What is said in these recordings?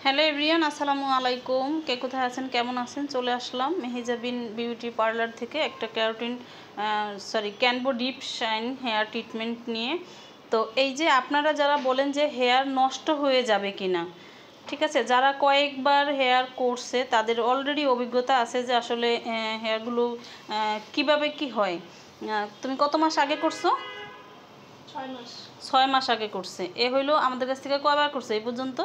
Hello everyone, আসসালামু আলাইকুম। কে কোথায় আছেন, কেমন আছেন? চলে আসলাম মেহেজাবিন বিউটি পার্লার থেকে একটা ক্যানবো ডিপ শাইন হেয়ার ট্রিটমেন্ট নিয়ে। তো এই যে আপনারা যারা বলেন যে হেয়ার নষ্ট হয়ে যাবে কিনা, ঠিক আছে, যারা কয়েকবার হেয়ার করছে তাদের অলরেডি অভিজ্ঞতা আছে যে আসলে হেয়ারগুলো কিভাবে কি হয়। তুমি কত মাস আগে করছো? 6 মাস আগে করছে। এ হইলো আমাদের কাছ থেকে কয়বার করছে এই পর্যন্ত?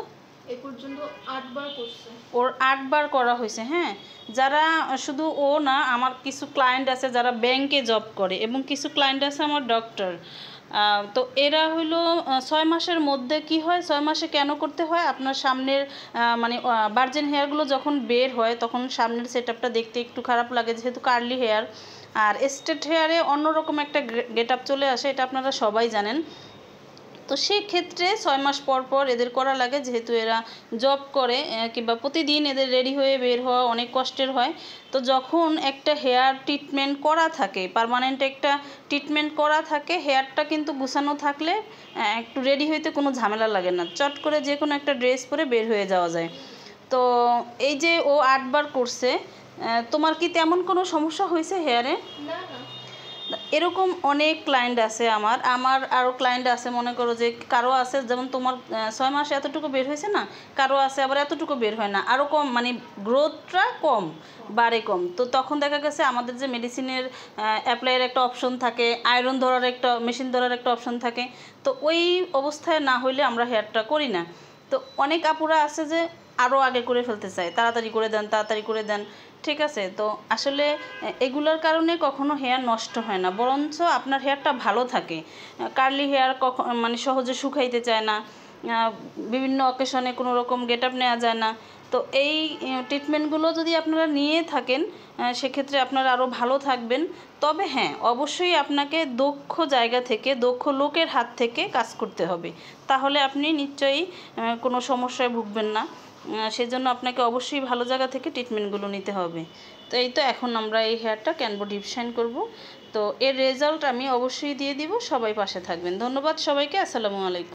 এ পর্যন্ত 8 বার করছে। ওর 8 বার করা হয়েছে। হ্যাঁ, যারা শুধু ও না, আমার কিছু ক্লায়েন্ট আছে যারা ব্যাংকে জব করে এবং কিছু ক্লায়েন্ট আছে আমার ডক্টর। তো এরা হইলো 6 মাসের মধ্যে কি হয়, 6 মাসে কেন করতে হয়, আপনার সামনের মানে ভার্জিন হেয়ারগুলো যখন বের হয় তখন সামনের সেটআপটা দেখতে একটু খারাপ লাগে, যেহেতু কার্লি হেয়ার। আর স্ট্রেট হেয়ারে অন্যরকম একটা গেট আপ চলে আসে, এটা আপনারা সবাই জানেন। তো সেই ক্ষেত্রে 6 মাস পর পর এদের করা লাগে, যেহেতু এরা জব করে কিংবা প্রতিদিন এদের রেডি হয়ে বের হওয়া অনেক কষ্টের হয়। তো যখন একটা হেয়ার ট্রিটমেন্ট করা থাকে, পার্মানেন্ট একটা ট্রিটমেন্ট করা থাকে, হেয়ারটা কিন্তু গুছানো থাকলে একটু রেডি হইতে কোনো ঝামেলা লাগে না, চট করে যে কোনো একটা ড্রেস পরে বের হয়ে যাওয়া যায়। তো এই যে ও 8 বার করছে, তোমার কি তেমন কোনো সমস্যা হয়েছে হেয়ারে? না না, এরকম অনেক ক্লায়েন্ট আছে আমার আরও ক্লায়েন্ট আছে, মনে করো যে কারো আছে যেমন তোমার 6 মাসে এতটুকু বের হয়েছে না, কারো আছে আবার এতটুকু বের হয় না, আরও কম, মানে গ্রোথটা কম, বাড়ে কম। তো তখন দেখা গেছে আমাদের যে মেডিসিনের অ্যাপ্লাইয়ের একটা অপশন থাকে, আয়রন ধরার একটা মেশিন ধরার একটা অপশন থাকে, তো ওই অবস্থায় না হইলে আমরা হেয়ারটা করি না। তো অনেক আপুরা আছে যে আরও আগে করে ফেলতে চায়, তাড়াতাড়ি করে দেন, তাড়াতাড়ি করে দেন, ঠিক আছে। তো আসলে এগুলোর কারণে কখনো হেয়ার নষ্ট হয় না, বরঞ্চ আপনার হেয়ারটা ভালো থাকে। কার্লি হেয়ার মানে সহজে শুকাইতে চায় না, বিভিন্ন অকেশনে কোনো রকম গেট আপ নেওয়া যায় না। তো এই ট্রিটমেন্টগুলো যদি আপনারা নিয়ে থাকেন সেক্ষেত্রে আপনারা আরও ভালো থাকবেন। তবে হ্যাঁ, অবশ্যই আপনাকে দক্ষ জায়গা থেকে, দক্ষ লোকের হাত থেকে কাজ করতে হবে, তাহলে আপনি নিশ্চয়ই কোনো সমস্যায় ভুগবেন না। সেজন্য আপনাকে অবশ্যই ভালো জায়গা থেকে ট্রিটমেন্টগুলো নিতে হবে। তো এই তো এখন আমরা এই হেয়ারটা ক্যানবো ডিপ শাইন করব। তো এর রেজাল্ট আমি অবশ্যই দিয়ে দিব, সবাই পাশে থাকবেন। ধন্যবাদ সবাইকে, আসসালামু আলাইকুম।